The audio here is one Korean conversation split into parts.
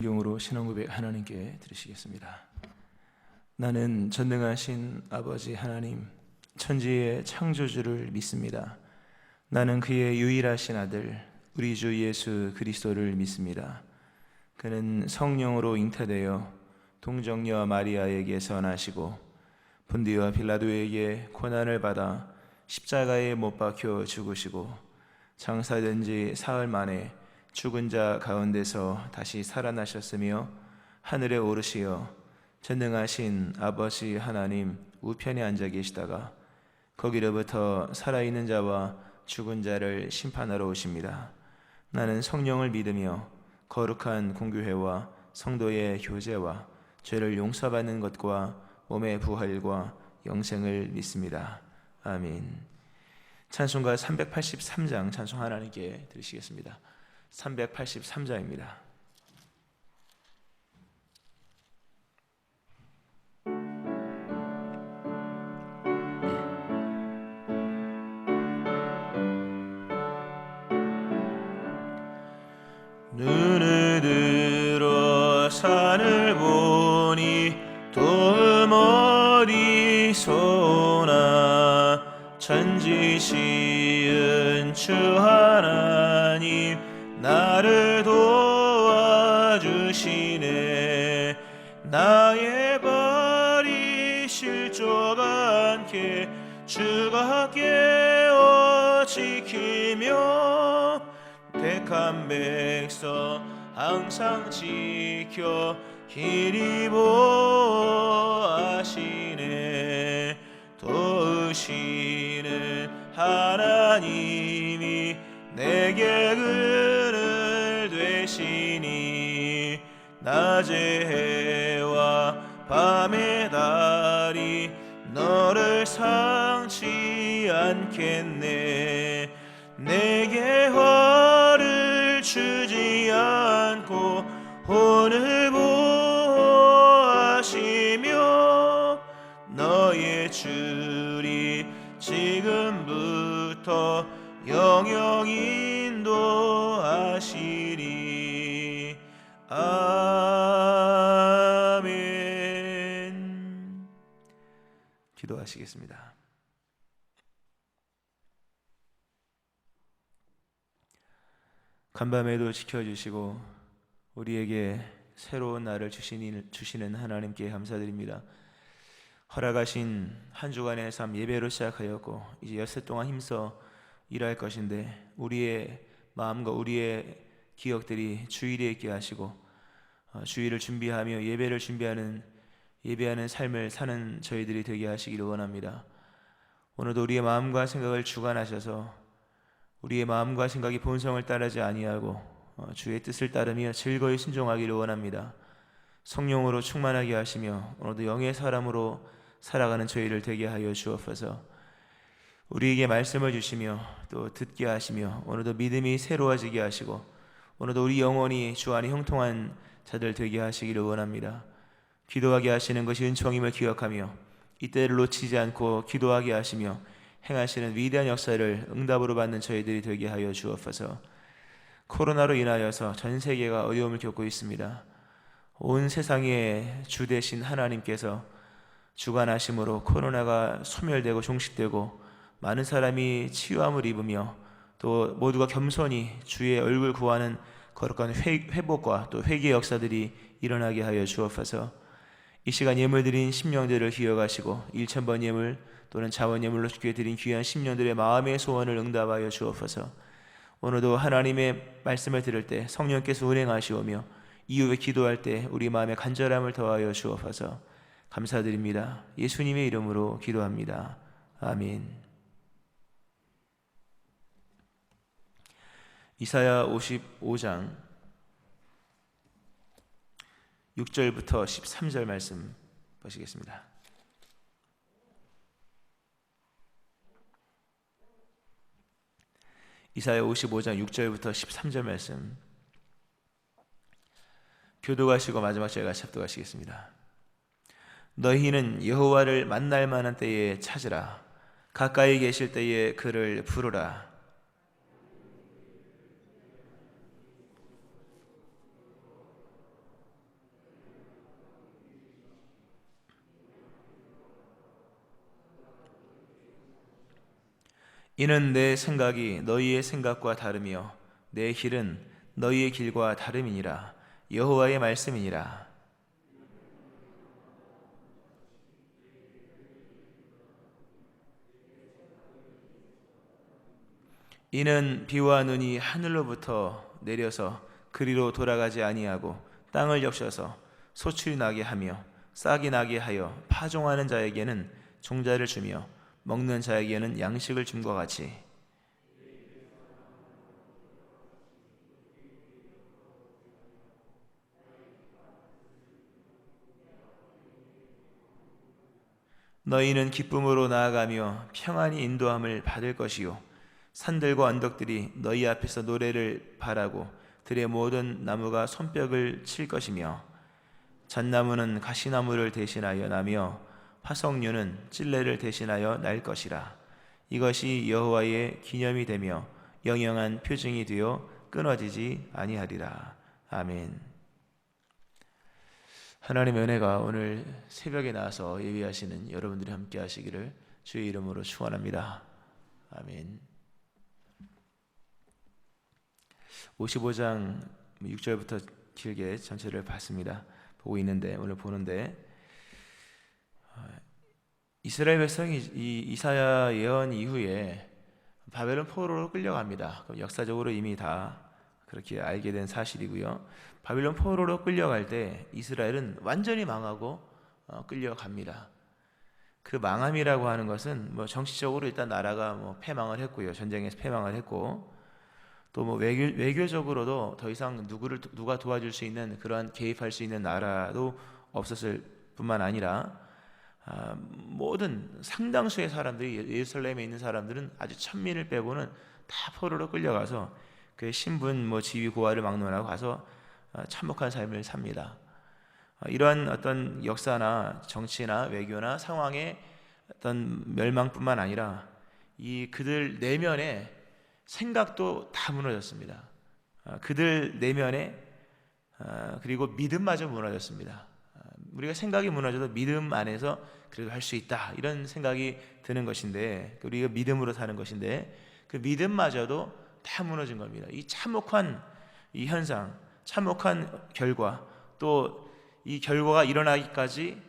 성경으로 신앙고백 하나님께 드리시겠습니다. 나는 전능하신 아버지 하나님, 천지의 창조주를 믿습니다. 나는 그의 유일하신 아들, 우리 주 예수 그리스도를 믿습니다. 그는 성령으로 잉태되어 동정녀 마리아에게서 나시고 본디와 빌라도에게 고난을 받아 십자가에 못 박혀 죽으시고 장사된 지 사흘 만에 죽은 자 가운데서 다시 살아나셨으며 하늘에 오르시어 전능하신 아버지 하나님 우편에 앉아 계시다가 거기로부터 살아있는 자와 죽은 자를 심판하러 오십니다. 나는 성령을 믿으며 거룩한 공교회와 성도의 교제와 죄를 용서받는 것과 몸의 부활과 영생을 믿습니다. 아멘. 찬송가 383장 찬송 하나님께 드리시겠습니다. 383장입니다. 눈을 들어 산을 보니 도움 어디서나 천지 시은 주 하나님 나를 도와주시네. 나의 발이 실족 않게 주가 깨어 지키며 택한 백성 항상 지켜 길이 보호하시네. 도우시는 하나님이 내게 그늘 되시니 낮의 해와 밤의 달이 너를 상치 않겠네. 내게 화를 주지 않고 혼을 보호하시며 너의 줄이 지금부터 영영 인도하시리. 아멘. 기도하시겠습니다. 간밤에도 지켜주시고 우리에게 새로운 날을 주시는 하나님께 감사드립니다. 허락하신 한 주간의 삶 예배로 시작하였고 이제 엿새 동안 힘써 일할 것인데 우리의 마음과 우리의 기억들이 주일에 있게 하시고 주일을 준비하며 예배하는 삶을 사는 저희들이 되게 하시기를 원합니다. 오늘도 우리의 마음과 생각을 주관하셔서 우리의 마음과 생각이 본성을 따르지 아니하고 주의 뜻을 따르며 즐거이 순종하기를 원합니다. 성령으로 충만하게 하시며 오늘도 영의 사람으로 살아가는 저희를 되게 하여 주옵소서. 우리에게 말씀을 주시며 또 듣게 하시며 오늘도 믿음이 새로워지게 하시고 오늘도 우리 영혼이 주 안에 형통한 자들 되게 하시기를 원합니다. 기도하게 하시는 것이 은총임을 기억하며 이때를 놓치지 않고 기도하게 하시며 행하시는 위대한 역사를 응답으로 받는 저희들이 되게 하여 주옵소서. 코로나로 인하여서 전 세계가 어려움을 겪고 있습니다. 온 세상의 주 되신 하나님께서 주관하심으로 코로나가 소멸되고 종식되고 많은 사람이 치유함을 입으며 또 모두가 겸손히 주의 얼굴 구하는 거룩한 회복과 또 회개의 역사들이 일어나게 하여 주옵소서. 이 시간 예물 드린 심령들을 기억하시고 1000번 예물 또는 자원 예물로 주께 드린 귀한 심령들의 마음의 소원을 응답하여 주옵소서. 오늘도 하나님의 말씀을 들을 때 성령께서 운행하시오며 이후에 기도할 때 우리 마음에 간절함을 더하여 주옵소서. 감사드립니다. 예수님의 이름으로 기도합니다. 아멘. 이사야 55장 6절부터 13절 말씀 보시겠습니다. 이사야 55장 6절부터 13절 말씀 교독하시고 마지막 제가 첩독하시겠습니다. 너희는 여호와를 만날 만한 때에 찾으라. 가까이 계실 때에 그를 부르라. 이는 내 생각이 너희의 생각과 다르며 내 길은 너희의 길과 다름이니라. 여호와의 말씀이니라. 이는 비와 눈이 하늘로부터 내려서 그리로 돌아가지 아니하고 땅을 적셔서 소출이 나게 하며 싹이 나게 하여 파종하는 자에게는 종자를 주며 먹는 자에게는 양식을 줌과 같이 너희는 기쁨으로 나아가며 평안히 인도함을 받을 것이요 산들과 언덕들이 너희 앞에서 노래를 바라고 들의 모든 나무가 손뼉을 칠 것이며 잣나무는 가시나무를 대신하여 나며 화석류는 찔레를 대신하여 날 것이라. 이것이 여호와의 기념이 되며 영영한 표징이 되어 끊어지지 아니하리라. 아멘. 하나님의 은혜가 오늘 새벽에 나와서 예배하시는 여러분들이 함께 하시기를 주의 이름으로 축원합니다. 아멘. 55장 6절부터 길게 전체를 봤습니다. 보고 있는데 오늘 보는데 이스라엘 백성이 이 이사야 예언 이후에 바벨론 포로로 끌려갑니다. 역사적으로 이미 다 그렇게 알게 된 사실이고요. 바빌론 포로로 끌려갈 때 이스라엘은 완전히 망하고 끌려갑니다. 그 망함이라고 하는 것은 뭐 정치적으로 일단 나라가 뭐 패망을 했고요. 전쟁에서 패망을 했고 또 뭐 외교적으로도 더 이상 누가 도와줄 수 있는 그러한 개입할 수 있는 나라도 없었을 뿐만 아니라 모든 상당수의 사람들이 예루살렘에 있는 사람들은 아주 천민을 빼고는 다 포로로 끌려가서 그 신분 뭐 지위 고하를 막론하고 가서 참혹한 삶을 삽니다. 이러한 어떤 역사나 정치나 외교나 상황의 어떤 멸망뿐만 아니라 이 그들 내면의 생각도 다 무너졌습니다. 그들 내면에 그리고 믿음마저 무너졌습니다. 우리가 생각이 무너져도 믿음 안에서 그래도 할 수 있다 이런 생각이 드는 것인데 우리가 믿음으로 사는 것인데 그 믿음마저도 다 무너진 겁니다. 이 참혹한 이 현상, 참혹한 결과 또 이 결과가 일어나기까지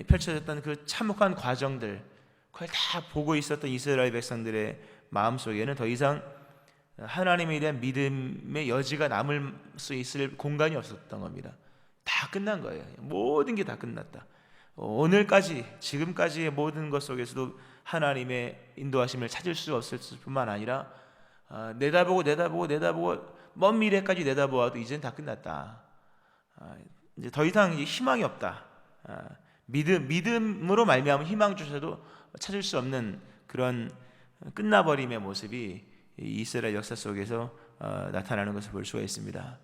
펼쳐졌던 그 참혹한 과정들 그걸 다 보고 있었던 이스라엘 백성들의 마음속에는 더 이상 하나님에 대한 믿음의 여지가 남을 수 있을 공간이 없었던 겁니다. 다 끝난 거예요. 모든 게 다 끝났다. 오늘까지 지금까지의 모든 것 속에서도 하나님의 인도하심을 찾을 수 없을 뿐만 아니라 내다보고 먼 미래까지 내다보아도 이제는 다 끝났다. 이제 더 이상 희망이 없다. 믿음으로 말미암은 희망조차도 찾을 수 없는 그런 끝나버림의 모습이 이스라엘 역사 속에서 나타나는 것을 볼 수가 있습니다.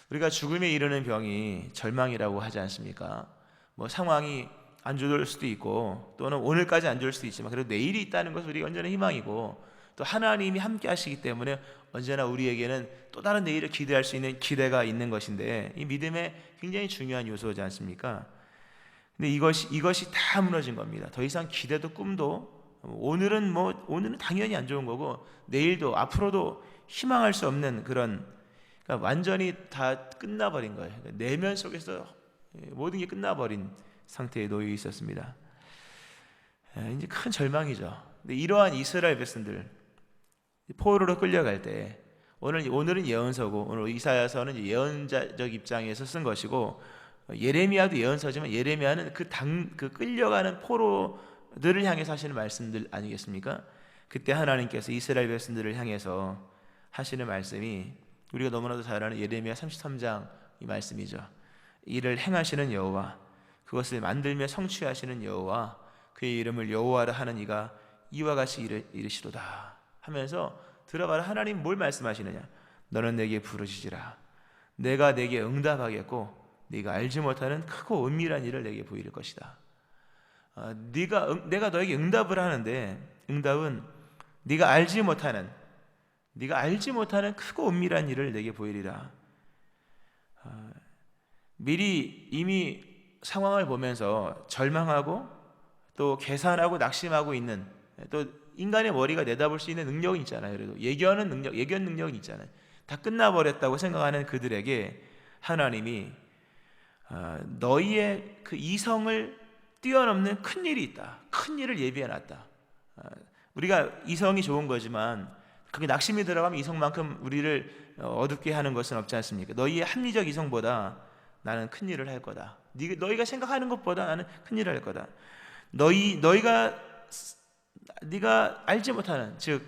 우리가 죽음에 이르는 병이 절망이라고 하지 않습니까? 뭐 상황이 안 좋을 수도 있고 또는 오늘까지 안 좋을 수도 있지만 그래도 내일이 있다는 것은 우리가 언제나 희망이고 또 하나님이 함께 하시기 때문에 언제나 우리에게는 또 다른 내일을 기대할 수 있는 기대가 있는 것인데 이 믿음의 굉장히 중요한 요소지 않습니까? 근데 이것이 다 무너진 겁니다. 더 이상 기대도 꿈도 오늘은 당연히 안 좋은 거고 내일도 앞으로도 희망할 수 없는 그런 그러니까 완전히 다 끝나버린 거예요. 그러니까 내면 속에서 모든 게 끝나버린 상태에 놓여 있었습니다. 이제 큰 절망이죠. 근데 이러한 이스라엘 백성들 포로로 끌려갈 때 오늘은 예언서고 오늘 이사야서는 예언자적 입장에서 쓴 것이고 예레미야도 예언서지만 예레미야는 그 끌려가는 포로들을 향해서 하시는 말씀들 아니겠습니까? 그때 하나님께서 이스라엘 백성들을 향해서 하시는 말씀이 우리가 너무나도 잘 아는 예레미야 33장 이 말씀이죠. 이를 행하시는 여호와 그것을 만들며 성취하시는 여호와 그의 이름을 여호와라 하는 이가 이와 같이 이르시도다 하면서 들어봐라. 하나님 뭘 말씀하시느냐? 너는 내게 부르짖으라. 내가 내게 응답하겠고 네가 알지 못하는 크고 은밀한 일을 내게 보일 것이다. 내가 너에게 응답을 하는데 응답은 네가 알지 못하는 크고 은밀한 일을 내게 보이리라. 미리 이미 상황을 보면서 절망하고 또 계산하고 낙심하고 있는 또 인간의 머리가 내다볼 수 있는 능력은 있잖아요. 그래도 예견 능력은 있잖아요. 다 끝나버렸다고 생각하는 그들에게 하나님이 너희의 그 이성을 뛰어넘는 큰 일이 있다. 큰 일을 예비해놨다. 우리가 이성이 좋은 거지만 그게 낙심이 들어가면 이성만큼 우리를 어둡게 하는 것은 없지 않습니까? 너희의 합리적 이성보다 나는 큰 일을 할 거다. 너희가 생각하는 것보다 나는 큰 일을 할 거다. 네가 알지 못하는, 즉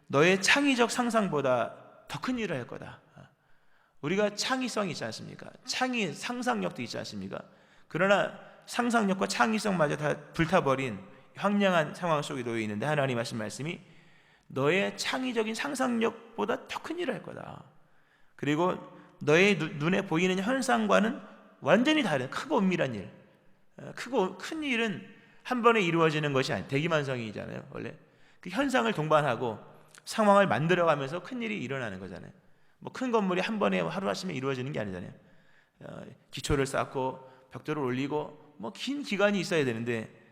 너의 창의적 상상보다 더 큰 일을 할 거다. 우리가 창의성이 있지 않습니까? 상상력도 있지 않습니까? 그러나 상상력과 창의성마저 다 불타버린 황량한 상황 속에 놓여 있는데 하나님 하신 말씀이 너의 창의적인 상상력보다 더 큰 일을 할 거다. 그리고 너의 눈에 보이는 현상과는 완전히 다른 크고 은밀한 일, 크고 큰 일은 한 번에 이루어지는 것이 아니, 대기만성이잖아요. 원래 그 현상을 동반하고 상황을 만들어가면서 큰 일이 일어나는 거잖아요. 뭐 큰 건물이 한 번에 하루아침에 이루어지는 게 아니잖아요. 기초를 쌓고 벽돌을 올리고 뭐 긴 기간이 있어야 되는데,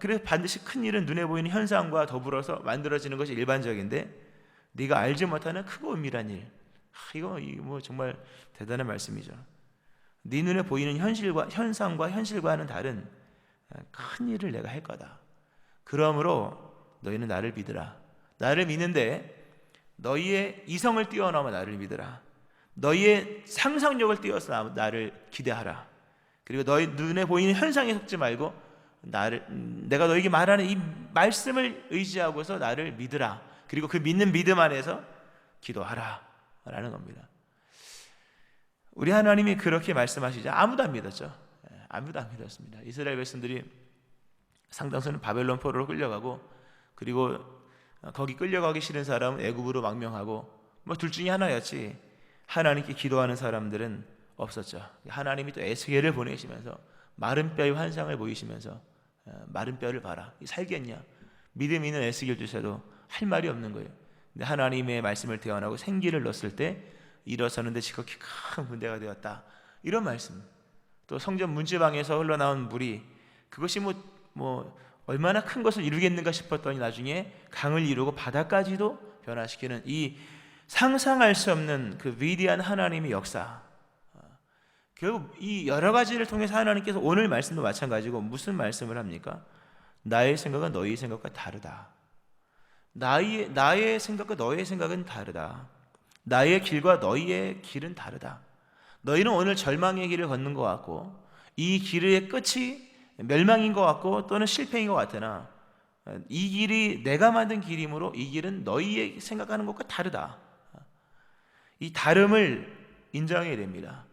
그래서 반드시 큰 일은 눈에 보이는 현상과 더불어서 만들어지는 것이 일반적인데, 네가 알지 못하는 크고 은밀한 일, 이거 뭐 정말 대단한 말씀이죠. 네 눈에 보이는 현상과 현실과는 다른 큰 일을 내가 할 거다. 그러므로 너희는 나를 믿으라. 나를 믿는데 너희의 이성을 뛰어넘어 나를 믿으라. 너희의 상상력을 뛰어서 나를 기대하라. 그리고 너희 눈에 보이는 현상에 속지 말고 내가 너에게 말하는 이 말씀을 의지하고서 나를 믿으라. 그리고 그 믿는 믿음 안에서 기도하라 라는 겁니다. 우리 하나님이 그렇게 말씀하시자 아무도 안 믿었죠. 아무도 안 믿었습니다. 이스라엘 백성들이 상당수는 바벨론 포로로 끌려가고, 그리고 거기 끌려가기 싫은 사람은 애굽으로 망명하고, 뭐 둘 중에 하나였지 하나님께 기도하는 사람들은 없었죠. 하나님이 또 에스겔을 보내시면서 마른 뼈의 환상을 보이시면서 마른 뼈를 봐라, 살겠냐, 믿음 있는 에스겔조차도 할 말이 없는 거예요. 근데 하나님의 말씀을 대언하고 생기를 넣었을 때 일어서는데 지극히 큰 군대가 되었다, 이런 말씀. 또 성전 문지방에서 흘러나온 물이 그것이 뭐 얼마나 큰 것을 이루겠는가 싶었더니 나중에 강을 이루고 바다까지도 변화시키는 이 상상할 수 없는 그 위대한 하나님의 역사. 결국 이 여러 가지를 통해서 하나님께서 오늘 말씀도 마찬가지고 무슨 말씀을 합니까? 나의 생각은 너희의 생각과 다르다. 나의 생각과 너희의 생각은 다르다. 나의 길과 너희의 길은 다르다. 너희는 오늘 절망의 길을 걷는 것 같고 이 길의 끝이 멸망인 것 같고 또는 실패인 것 같으나 이 길이 내가 만든 길이므로 이 길은 너희의 생각하는 것과 다르다. 이 다름을 인정해야 됩니다.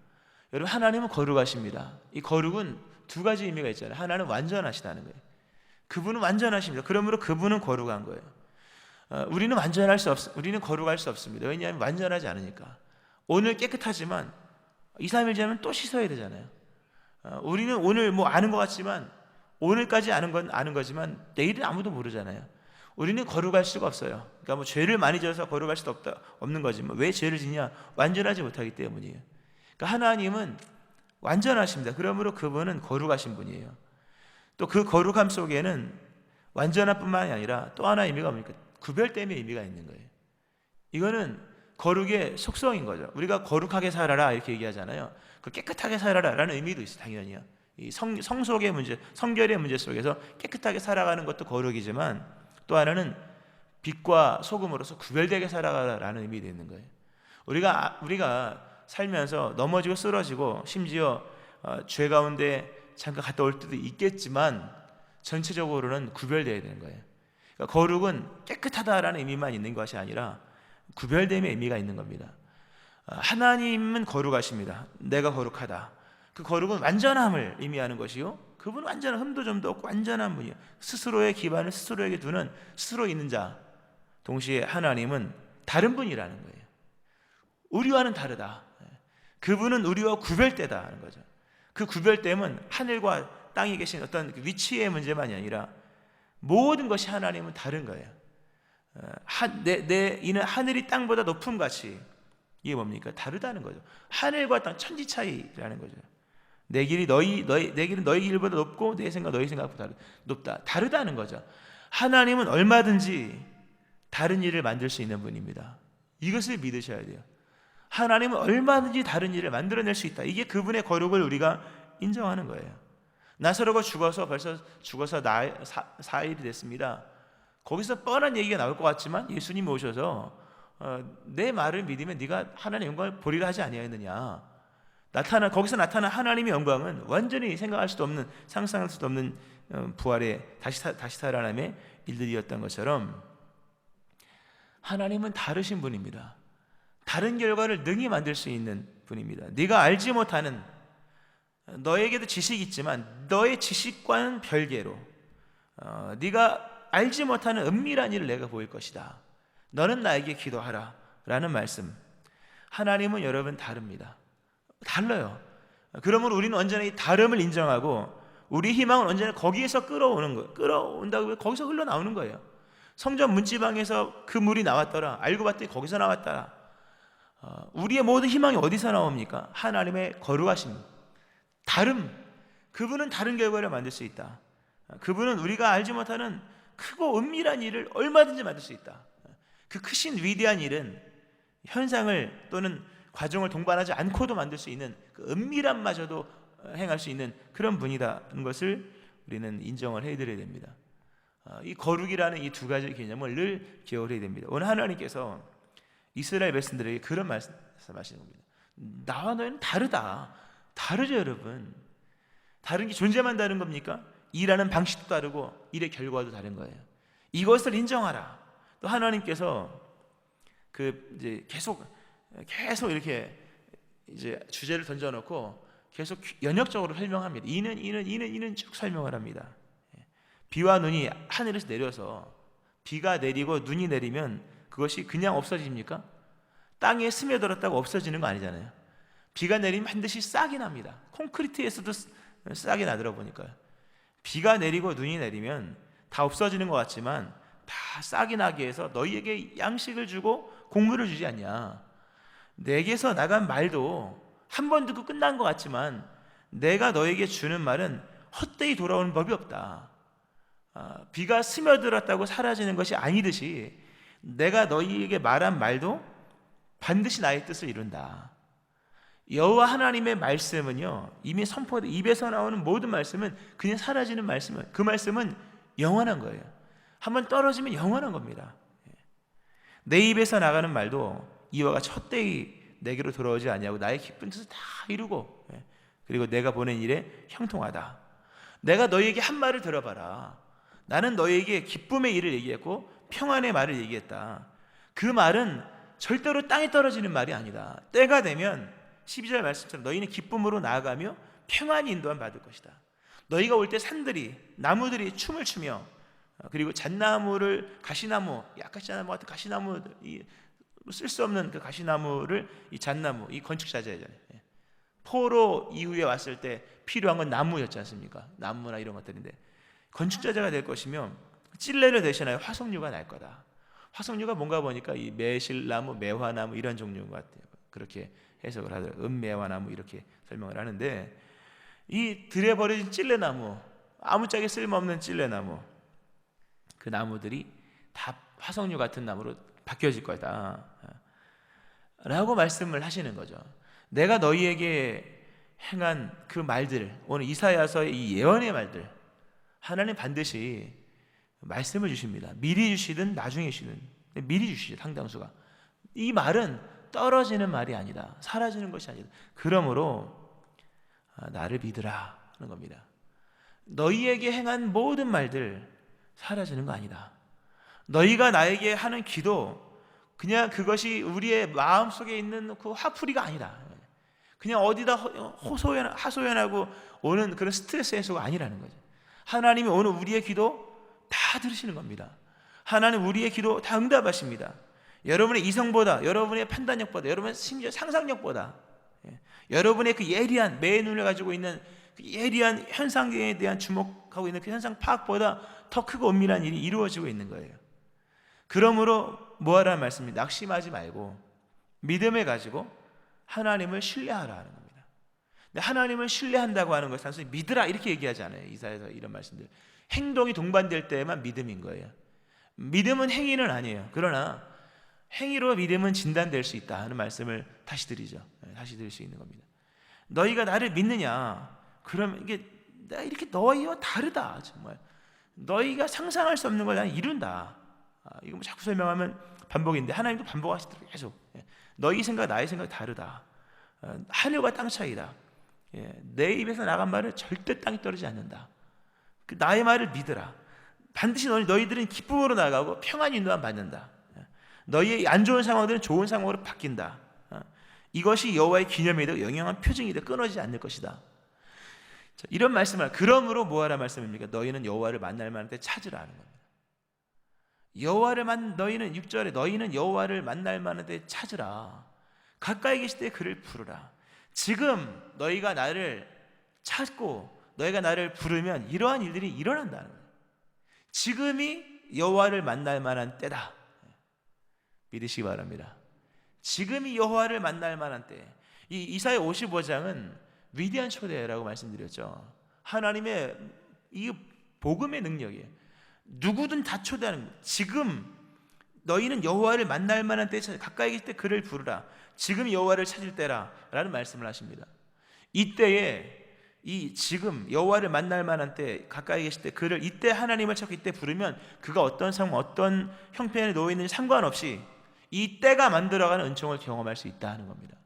여러분, 하나님은 거룩하십니다. 이 거룩은 두 가지 의미가 있잖아요. 하나는 완전하시다는 거예요. 그분은 완전하십니다. 그러므로 그분은 거룩한 거예요. 우리는 거룩할 수 없습니다. 왜냐하면 완전하지 않으니까. 오늘 깨끗하지만 2, 3일 지나면 또 씻어야 되잖아요. 우리는 오늘 뭐 아는 것 같지만, 오늘까지 아는 건 아는 거지만 내일은 아무도 모르잖아요. 우리는 거룩할 수가 없어요. 그러니까 뭐 죄를 많이 지어서 거룩할 수도 없는 거지만, 왜 죄를 짓냐? 완전하지 못하기 때문이에요. 그러니까 하나님은 완전하십니다. 그러므로 그분은 거룩하신 분이에요. 또 그 거룩함 속에는 완전한 뿐만이 아니라 또 하나 의미가 뭡니까? 구별됨의 의미가 있는 거예요. 이거는 거룩의 속성인 거죠. 우리가 거룩하게 살아라 이렇게 얘기하잖아요. 그 깨끗하게 살아라 라는 의미도 있어요. 당연히요. 이 성속의 문제, 성결의 문제 속에서 깨끗하게 살아가는 것도 거룩이지만, 또 하나는 빛과 소금으로서 구별되게 살아가라는 의미도 있는 거예요. 우리가 살면서 넘어지고 쓰러지고 심지어 죄 가운데 잠깐 갔다 올 때도 있겠지만 전체적으로는 구별되어야 되는 거예요. 그러니까 거룩은 깨끗하다라는 의미만 있는 것이 아니라 구별됨의 의미가 있는 겁니다. 하나님은 거룩하십니다. 내가 거룩하다. 그 거룩은 완전함을 의미하는 것이요, 그분은 완전한 흠도 점도 없고 완전한 분이에요. 스스로의 기반을 스스로에게 두는 스스로 있는 자. 동시에 하나님은 다른 분이라는 거예요. 우리와는 다르다. 그분은 우리와 구별되다 하는 거죠. 그 구별됨은 하늘과 땅에 계신 어떤 위치의 문제만이 아니라 모든 것이 하나님은 다른 거예요. 이는 하늘이 땅보다 높음 같이, 이게 뭡니까? 다르다는 거죠. 하늘과 땅 천지 차이라는 거죠. 내 길은 너희 길보다 높고 내 생각 너희 생각보다 높다. 다르다는 거죠. 하나님은 얼마든지 다른 일을 만들 수 있는 분입니다. 이것을 믿으셔야 돼요. 하나님은 얼마든지 다른 일을 만들어낼 수 있다. 이게 그분의 거룩을 우리가 인정하는 거예요. 나사로가 벌써 죽어서 4일이 됐습니다. 거기서 뻔한 얘기가 나올 것 같지만 예수님이 오셔서 내 말을 믿으면 네가 하나님의 영광을 보리라 하지 아니하였느냐. 거기서 나타난 하나님의 영광은 완전히 생각할 수도 없는, 상상할 수도 없는 부활의 다시 살아남의 일들이었던 것처럼 하나님은 다르신 분입니다. 다른 결과를 능히 만들 수 있는 분입니다. 네가 알지 못하는, 너에게도 지식이 있지만 너의 지식과는 별개로 네가 알지 못하는 은밀한 일을 내가 보일 것이다. 너는 나에게 기도하라 라는 말씀. 하나님은 여러분 다릅니다. 달라요. 그러므로 우리는 언제나 이 다름을 인정하고 우리 희망은 언제나 거기에서 끌어오는 거예요. 끌어온다고 거기서 흘러나오는 거예요. 성전 문지방에서 그 물이 나왔더라. 알고 봤더니 거기서 나왔더라. 우리의 모든 희망이 어디서 나옵니까? 하나님의 거룩하심, 다름. 그분은 다른 결과를 만들 수 있다. 그분은 우리가 알지 못하는 크고 은밀한 일을 얼마든지 만들 수 있다. 그 크신 위대한 일은 현상을 또는 과정을 동반하지 않고도 만들 수 있는 그 은밀함마저도 행할 수 있는 그런 분이라는 것을 우리는 인정을 해드려야 됩니다. 이 거룩이라는 이 두 가지 개념을 늘 기억해야 됩니다. 오늘 하나님께서 이스라엘 백성들에게 그런 말씀하시는 겁니다. 나와 너희는 다르다. 다르죠, 여러분. 다른 게 존재만 다른 겁니까? 일하는 방식도 다르고 일의 결과도 다른 거예요. 이것을 인정하라. 또 하나님께서 이제 계속 이렇게 이제 주제를 던져놓고 계속 연역적으로 설명합니다. 이는 쭉 설명을 합니다. 비와 눈이 하늘에서 내려서 비가 내리고 눈이 내리면 그것이 그냥 없어집니까? 땅에 스며들었다고 없어지는 거 아니잖아요. 비가 내리면 반드시 싹이 납니다. 콘크리트에서도 싹이 나더라 보니까요. 비가 내리고 눈이 내리면 다 없어지는 것 같지만 다 싹이 나게 해서 너희에게 양식을 주고 곡물을 주지 않냐. 내게서 나간 말도 한 번 듣고 끝난 것 같지만 내가 너에게 주는 말은 헛되이 돌아오는 법이 없다. 비가 스며들었다고 사라지는 것이 아니듯이 내가 너희에게 말한 말도 반드시 나의 뜻을 이룬다. 여호와 하나님의 말씀은요, 이미 선포된 입에서 나오는 모든 말씀은 그냥 사라지는 말씀은, 그 말씀은 영원한 거예요. 한번 떨어지면 영원한 겁니다. 내 입에서 나가는 말도 이와 같이 헛되이 내게로 돌아오지 아니하고 나의 기쁜 뜻을 다 이루고 그리고 내가 보낸 일에 형통하다. 내가 너희에게 한 말을 들어봐라. 나는 너희에게 기쁨의 일을 얘기했고 평안의 말을 얘기했다. 그 말은 절대로 땅에 떨어지는 말이 아니다. 때가 되면 12절 말씀처럼 너희는 기쁨으로 나아가며 평안히 인도함 받을 것이다. 너희가 올 때 나무들이 춤을 추며 그리고 잣나무를 가시나무, 약가시나무 같은 가시나무, 쓸 수 없는 그 가시나무를 이 잣나무, 이 건축자재잖아요. 포로 이후에 왔을 때 필요한 건 나무였지 않습니까? 나무나 이런 것들인데 건축자재가 될 것이며 찔레를 대신하여 화석류가 날 거다. 화석류가 뭔가 보니까 이 매실나무, 매화나무 이런 종류인 것 같아요. 그렇게 해석을 하더라고요. 은매화나무 이렇게 설명을 하는데 이 들에 버려진 찔레나무, 아무짝에 쓸모없는 찔레나무, 그 나무들이 다 화석류 같은 나무로 바뀌어질 거다 라고 말씀을 하시는 거죠. 내가 너희에게 행한 그 말들, 오늘 이사야서의 이 예언의 말들, 하나님 반드시 말씀을 주십니다. 미리 주시든 나중에 주시든 미리 주시죠. 상당수가. 이 말은 떨어지는 말이 아니다. 사라지는 것이 아니다. 그러므로 나를 믿으라 하는 겁니다. 너희에게 행한 모든 말들 사라지는 거 아니다. 너희가 나에게 하는 기도, 그냥 그것이 우리의 마음속에 있는 그 화풀이가 아니다. 그냥 어디다 하소연하고 오는 그런 스트레스 해소가 아니라는 거죠. 하나님이 오늘 우리의 기도 다 들으시는 겁니다. 하나님 우리의 기도 다 응답하십니다. 여러분의 이성보다, 여러분의 판단력보다, 여러분의 심지어 상상력보다, 여러분의 그 예리한 매의 눈을 가지고 있는 그 예리한 현상에 대한 주목하고 있는 그 현상 파악보다 더 크고 은밀한 일이 이루어지고 있는 거예요. 그러므로 뭐하라는 말씀입니다. 낙심하지 말고 믿음을 가지고 하나님을 신뢰하라는 겁니다. 근데 하나님을 신뢰한다고 하는 것은 단순히 믿으라 이렇게 얘기하지 않아요. 이사야서 이런 말씀들. 행동이 동반될 때만 믿음인 거예요. 믿음은 행위는 아니에요. 그러나 행위로 믿음은 진단될 수 있다 하는 말씀을 다시 드리죠. 다시 드릴 수 있는 겁니다. 너희가 나를 믿느냐? 그러면 이게 내가 이렇게 너희와 다르다. 정말 너희가 상상할 수 없는 걸 나는 이룬다. 이거 뭐 자꾸 설명하면 반복인데 하나님도 반복하시더라고요. 계속. 너희 생각 나의 생각이 다르다. 하늘과 땅 차이다. 내 입에서 나간 말을 절대 땅에 떨어지지 않는다. 나의 말을 믿으라. 반드시 너희들은 기쁨으로 나가고 평안히 인도함 받는다. 너희의 안 좋은 상황들은 좋은 상황으로 바뀐다. 이것이 여호와의 기념이 되고 영영한 표징이 되고 끊어지지 않을 것이다. 자, 이런 말씀을 그러므로 뭐하라 말씀입니까? 너희는 여호와를 만날 만한 때 찾으라 하는 겁니다. 너희는 6절에 너희는 여호와를 만날 만한 때 찾으라. 가까이 계실 때 그를 부르라. 지금 너희가 나를 찾고 너희가 나를 부르면 이러한 일들이 일어난다는 거예요. 지금이 여호와를 만날 만한 때다. 믿으시기 바랍니다. 지금이 여호와를 만날 만한 때. 이 이사야 55장은 위대한 초대라고 말씀드렸죠. 하나님의 이 복음의 능력이에요. 누구든 다 초대하는 거예요. 지금 너희는 여호와를 만날 만한 때에 가까이 계실 때 그를 부르라. 지금 여호와를 찾을 때라 라는 말씀을 하십니다. 이때에 지금 여호와를 만날 만한 때 가까이 계실 때 그를 이때 하나님을 찾고 이때 부르면 그가 어떤 상황 어떤 형편에 놓여 있는지 상관없이 이 때가 만들어가는 은총을 경험할 수 있다 하는 겁니다.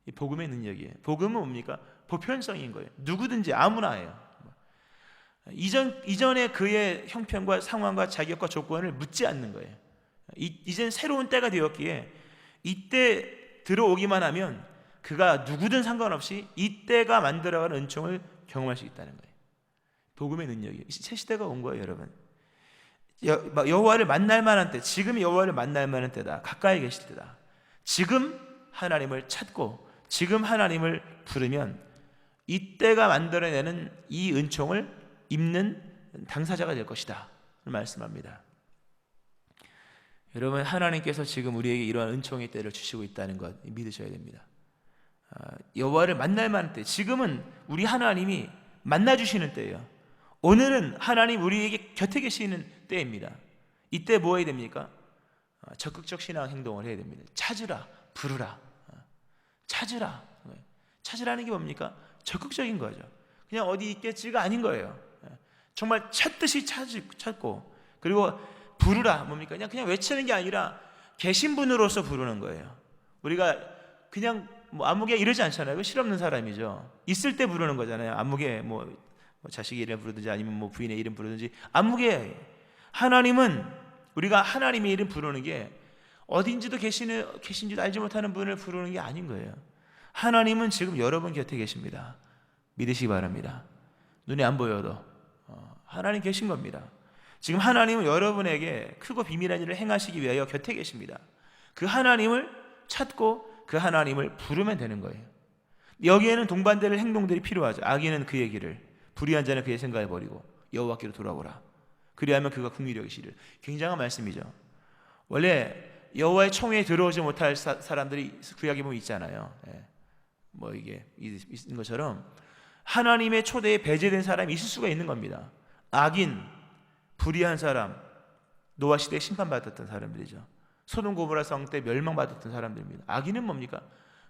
이 복음의 능력이에요. 복음은 뭡니까? 보편성인 거예요. 누구든지 아무나예요. 이전에 그의 형편과 상황과 자격과 조건을 묻지 않는 거예요. 이젠 새로운 때가 되었기에 이때 들어오기만 하면 그가 누구든 상관없이 이 때가 만들어가는 은총을 경험할 수 있다는 거예요. 복음의 능력이에요. 새 시대가 온 거예요, 여러분. 여호와를 만날 만한 때, 지금이 여호와를 만날 만한 때다. 가까이 계실 때다. 지금 하나님을 찾고 지금 하나님을 부르면 이 때가 만들어내는 이 은총을 입는 당사자가 될 것이다 말씀합니다. 여러분, 하나님께서 지금 우리에게 이러한 은총의 때를 주시고 있다는 것 믿으셔야 됩니다. 여호와를 만날 만한 때, 지금은 우리 하나님이 만나주시는 때예요. 오늘은 하나님 우리에게 곁에 계시는 때입니다. 이때 뭐 해야 됩니까? 적극적 신앙 행동을 해야 됩니다. 찾으라, 부르라. 찾으라는 게 뭡니까? 적극적인 거죠. 그냥 어디 있겠지가 아닌 거예요. 정말 찾듯이 찾고, 그리고 부르라 뭡니까? 그냥 외치는 게 아니라 계신 분으로서 부르는 거예요. 우리가 그냥 아무개 이러지 않잖아요. 실없는 사람이죠. 있을 때 부르는 거잖아요. 아무개 자식의 이름 부르든지 아니면 부인의 이름 부르든지 아무개. 하나님은 우리가 하나님의 이름 부르는 게 어딘지도 계신지도 알지 못하는 분을 부르는 게 아닌 거예요. 하나님은 지금 여러분 곁에 계십니다. 믿으시기 바랍니다. 눈에 안 보여도 하나님 계신 겁니다. 지금 하나님은 여러분에게 크고 비밀한 일을 행하시기 위하여 곁에 계십니다. 그 하나님을 찾고 그 하나님을 부르면 되는 거예요. 여기에는 동반될 행동들이 필요하죠. 악인은 그의 길을, 불의한 자는 그의 생각을 버리고 여호와께로 돌아오라. 그리하면 그가 궁일이 여기시리라. 굉장한 말씀이죠. 원래 여호와의 총회에 들어오지 못할 사람들이 구약에 보면 있잖아요. 이게 있는 것처럼 하나님의 초대에 배제된 사람이 있을 수가 있는 겁니다. 악인, 불의한 사람, 노아 시대에 심판받았던 사람들이죠. 소돔 고모라 성 때 멸망받았던 사람들입니다. 악인은 뭡니까?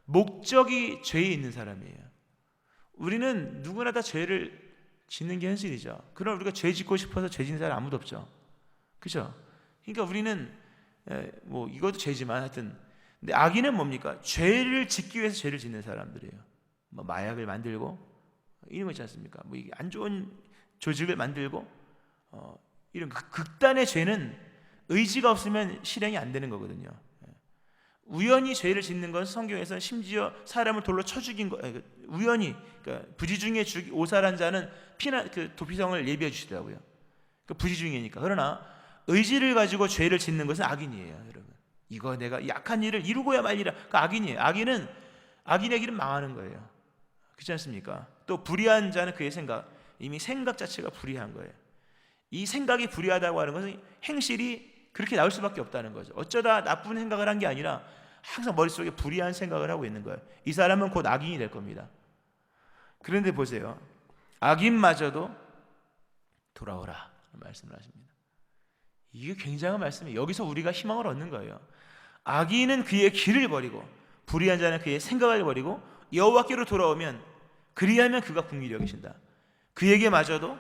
목적이 죄에 있는 사람이에요. 우리는 누구나 다 죄를 짓는 게 현실이죠. 그러나 우리가 죄 짓고 싶어서 죄 짓는 사람 아무도 없죠. 그렇죠? 그러니까 우리는 이것도 죄지만 하여튼, 근데 악인은 뭡니까? 죄를 짓기 위해서 죄를 짓는 사람들이에요. 마약을 만들고 이런 거 있지 않습니까? 이게 안 좋은 조직을 만들고 이런 극단의 죄는 의지가 없으면 실행이 안 되는 거거든요. 우연히 죄를 짓는 건 성경에서 심지어 사람을 돌로 쳐 죽인 거, 우연히, 그러니까 부지중에 오살한 자는 도피성을 예비해 주시더라고요. 부지중이니까. 그러나 의지를 가지고 죄를 짓는 것은 악인이에요, 여러분. 이거 내가 약한 일을 이루고야 말리라. 그 악인이에요. 악인의 길은 망하는 거예요. 그렇지 않습니까? 또 불의한 자는 그의 생각, 이미 생각 자체가 불의한 거예요. 이 생각이 불의하다고 하는 것은 행실이 그렇게 나올 수밖에 없다는 거죠. 어쩌다 나쁜 생각을 한 게 아니라 항상 머릿속에 불의한 생각을 하고 있는 거예요. 이 사람은 곧 악인이 될 겁니다. 그런데 보세요. 악인마저도 돌아오라 말씀을 하십니다. 이게 굉장한 말씀이에요. 여기서 우리가 희망을 얻는 거예요. 악인은 그의 길을 버리고 불의한 자는 그의 생각을 버리고 여호와께로 돌아오면 그리하면 그가 긍휼히 여기신다. 그에게마저도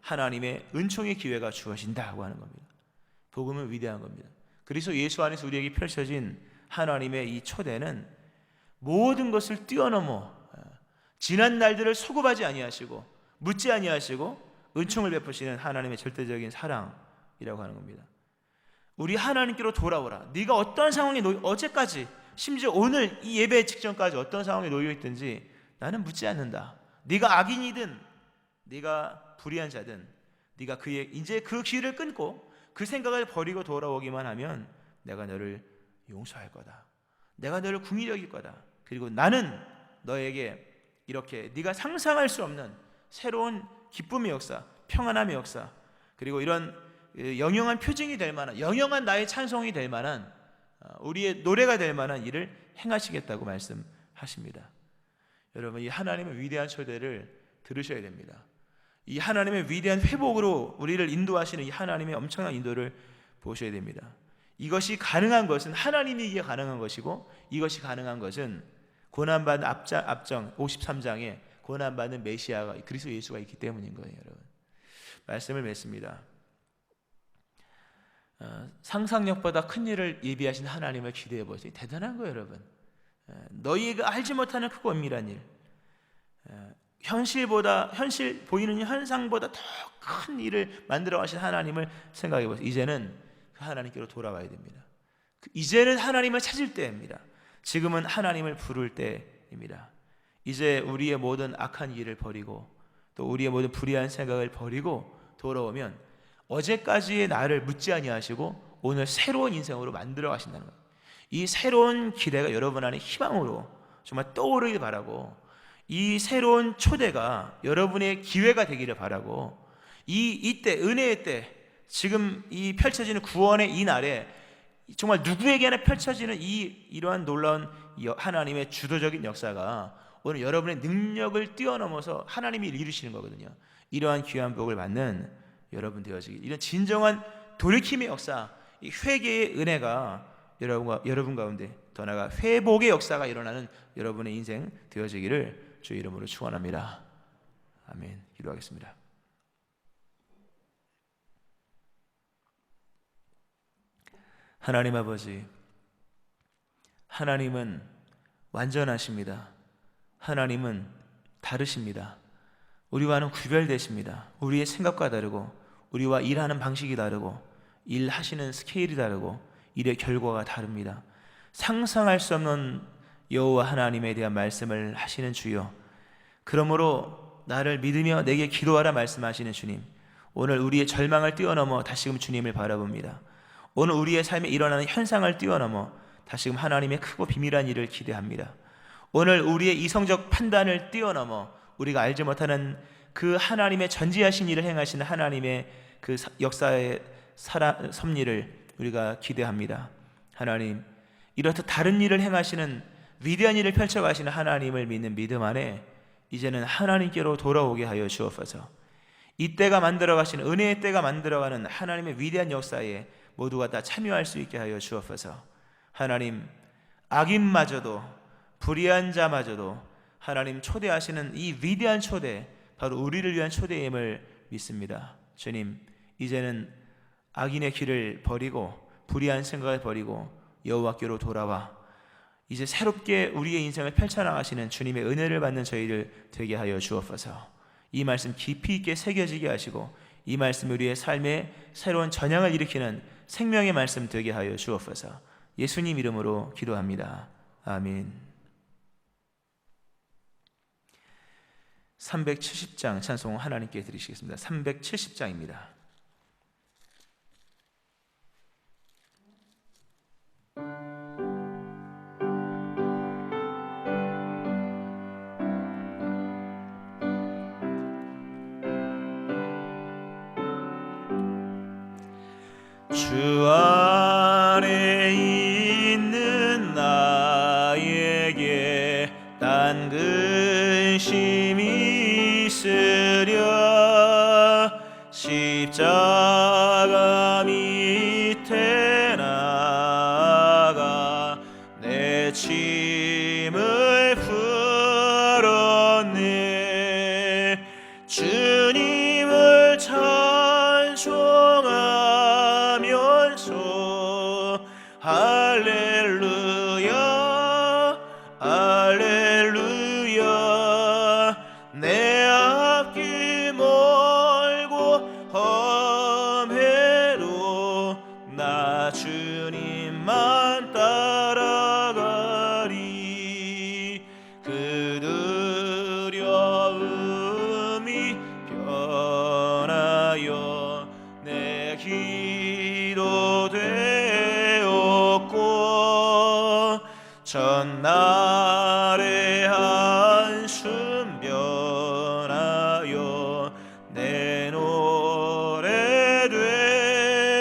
하나님의 은총의 기회가 주어진다고 하는 겁니다. 복음은 위대한 겁니다. 그래서 예수 안에서 우리에게 펼쳐진 하나님의 이 초대는 모든 것을 뛰어넘어 지난 날들을 소급하지 아니하시고 묻지 아니하시고 은총을 베푸시는 하나님의 절대적인 사랑이라고 하는 겁니다. 우리 하나님께로 돌아오라. 네가 어떤 상황에 어제까지 심지어 오늘 이 예배 직전까지 어떤 상황에 놓여 있든지 나는 묻지 않는다. 네가 악인이든 네가 불의한 자든 네가 이제 그 길을 끊고 그 생각을 버리고 돌아오기만 하면 내가 너를 용서할 거다. 내가 너를 긍휼히 여길 거다. 그리고 나는 너에게 이렇게 네가 상상할 수 없는 새로운 기쁨의 역사, 평안함의 역사, 그리고 이런 영영한 표징이 될 만한, 영영한 나의 찬송이 될 만한, 우리의 노래가 될 만한 일을 행하시겠다고 말씀하십니다. 여러분, 이 하나님의 위대한 초대를 들으셔야 됩니다. 이 하나님의 위대한 회복으로 우리를 인도하시는 이 하나님의 엄청난 인도를 보셔야 됩니다. 이것이 가능한 것은 하나님이기에 가능한 것이고, 이것이 가능한 것은 고난받은 앞장 53장에 고난받는 메시아가 그리스도 예수가 있기 때문인 거예요. 여러분, 말씀을 맺습니다. 상상력보다 큰 일을 예비하신 하나님을 기대해 보세요. 대단한 거예요, 여러분. 너희가 알지 못하는 크고 은밀한 일, 현실 보이는 현상보다 더 큰 일을 만들어 가신 하나님을 생각해 보세요. 이제는 그 하나님께로 돌아와야 됩니다. 이제는 하나님을 찾을 때입니다. 지금은 하나님을 부를 때입니다. 이제 우리의 모든 악한 일을 버리고 또 우리의 모든 불의한 생각을 버리고 돌아오면 어제까지의 나를 묻지 아니하시고 오늘 새로운 인생으로 만들어 가신다는 거예요. 이 새로운 기대가 여러분 안에 희망으로 정말 떠오르길 바라고, 이 새로운 초대가 여러분의 기회가 되기를 바라고, 이때 은혜의 때, 지금 이 펼쳐지는 구원의 이 날에 정말 누구에게나 펼쳐지는 이러한 놀라운 하나님의 주도적인 역사가 오늘 여러분의 능력을 뛰어넘어서 하나님이 이루시는 거거든요. 이러한 귀한 복을 받는 여러분 되어지길, 이런 진정한 돌이킴의 역사, 이 회개의 은혜가 여러분 가운데, 더 나아가 회복의 역사가 일어나는 여러분의 인생 되어지기를 주 이름으로 축원합니다. 아멘. 기도하겠습니다. 하나님 아버지, 하나님은 완전하십니다. 하나님은 다르십니다. 우리와는 구별되십니다. 우리의 생각과 다르고, 우리와 일하는 방식이 다르고, 일하시는 스케일이 다르고, 일의 결과가 다릅니다. 상상할 수 없는 여호와 하나님에 대한 말씀을 하시는 주여, 그러므로 나를 믿으며 내게 기도하라 말씀하시는 주님, 오늘 우리의 절망을 뛰어넘어 다시금 주님을 바라봅니다. 오늘 우리의 삶에 일어나는 현상을 뛰어넘어 다시금 하나님의 크고 비밀한 일을 기대합니다. 오늘 우리의 이성적 판단을 뛰어넘어 우리가 알지 못하는 그 하나님의 전지하신 일을 행하시는 하나님의 그 역사의 섭리를 우리가 기대합니다. 하나님, 이렇듯 다른 일을 행하시는 위대한 일을 펼쳐가시는 하나님을 믿는 믿음 안에 이제는 하나님께로 돌아오게 하여 주옵소서. 이때가 만들어가시는 은혜의 때가 만들어가는 하나님의 위대한 역사에 모두가 다 참여할 수 있게 하여 주옵소서. 하나님, 악인마저도 불의한 자마저도 하나님 초대하시는 이 위대한 초대, 바로 우리를 위한 초대임을 믿습니다. 주님, 이제는 악인의 길을 버리고 불의한 생각을 버리고 여호와께로 돌아와 이제 새롭게 우리의 인생을 펼쳐나가시는 주님의 은혜를 받는 저희를 되게 하여 주옵소서. 이 말씀 깊이 있게 새겨지게 하시고 이 말씀 우리의 삶에 새로운 전향을 일으키는 생명의 말씀 되게 하여 주옵소서. 예수님 이름으로 기도합니다. 아멘. 370장 찬송 하나님께 드리시겠습니다. 370장입니다. 주 안에 있는 나에게 딴 근심이 받으려 십자가 밑에 나가 내 짐을 풀었네. 주님을 찬송하면서 할렐루야 할렐루야. 내 앞길 멀고 험해도 나 주님만 따라가리. 그 두려움이 변하여 내 기도 되었고 전날의 한숨 변하여 내 노래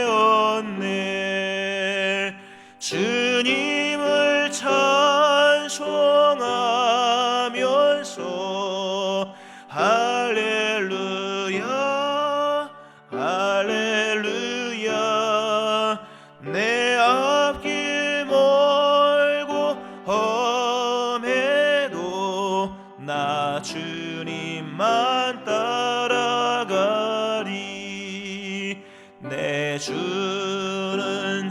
되었네. 주님을 찬송하면서 할렐루야 할렐루야. 내 앞길 멀고 험해도 나 주님만 따라가리. 내 주는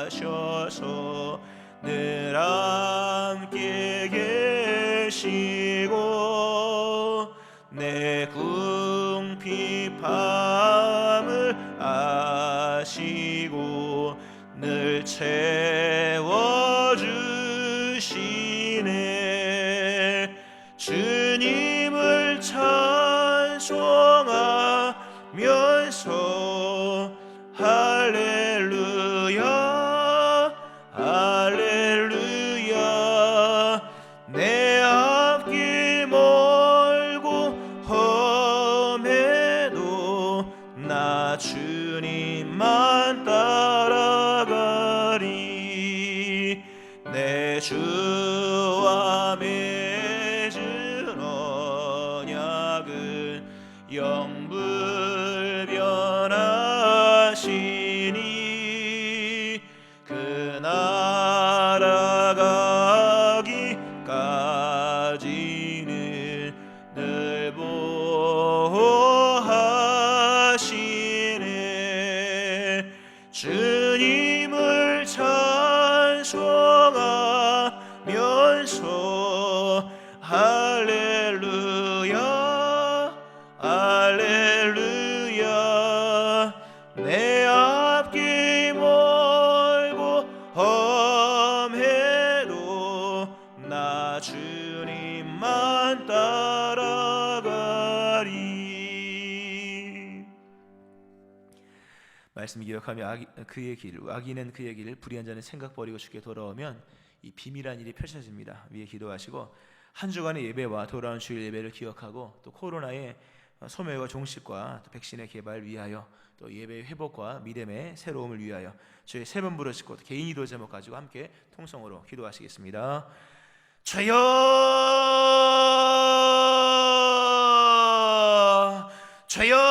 자비하셔서 늘 함께 계시고 내 궁핍함을 아시고 늘 채워주시네. 주님을 찬송하면서 할렐루야 할렐루야. 내 앞길 멀고 험해도 나 주님만 따라가리. 내 주와 맺은 언약은 영불변하시니 그 나라 가기까지는 늘 보호하시네. 주님을 찬송하면서 할렐루야 할렐루야. 내 앞길 멀고 험해도 나 주님만 따라가리. 말씀 기억하며 그의 길, 악인은 그의 길, 불의한 자는 생각 버리고 주께 돌아오면 이 비밀한 일이 펼쳐집니다. 위에 기도하시고 한 주간의 예배와 돌아온 주일 예배를 기억하고 또 코로나의 소멸과 종식과 또 백신의 개발 위하여 또 예배의 회복과 믿음의 새로움을 위하여 저희 세 번 부르시고 개인 기도 제목 가지고 함께 통성으로 기도하시겠습니다. 주여 주여